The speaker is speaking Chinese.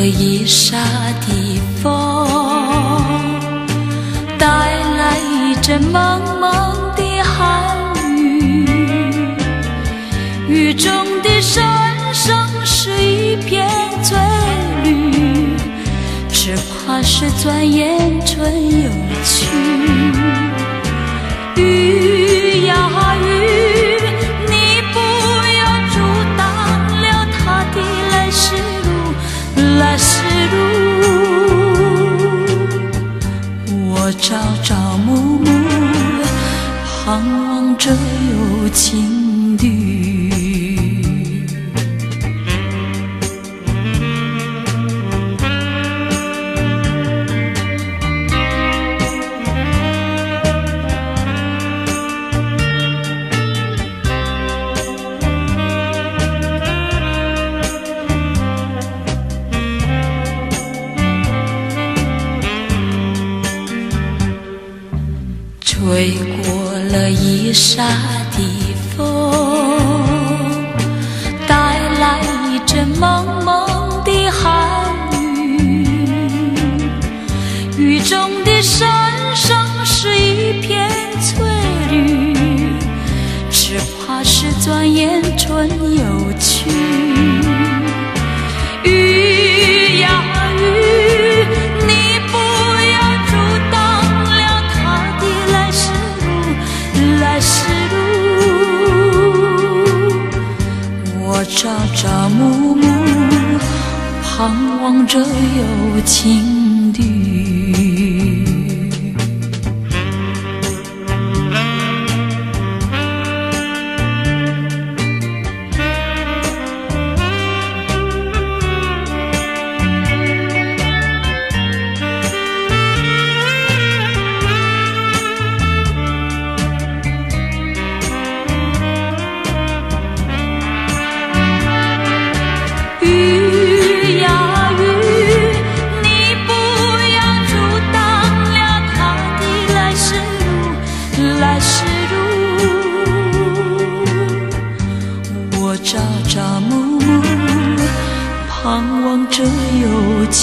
了一沙的风，带来一阵蒙蒙的寒雨，雨中的声声是一片翠绿，只怕是转眼春又去。雨呀雨，你不要阻挡了他的来时路，来时路。我朝朝暮暮，盼望着有情侣。吹过了一沙的风，带来一阵蒙蒙的寒雨，雨中的声声是一片翠绿，只怕是转眼春又去。雨呀雨，你不要阻挡了他的来时路，来时路。我朝朝暮暮，盼望着有情侣。雨呀雨，你不要阻挡了他的来时路，来时路。我朝朝暮暮，盼望着有情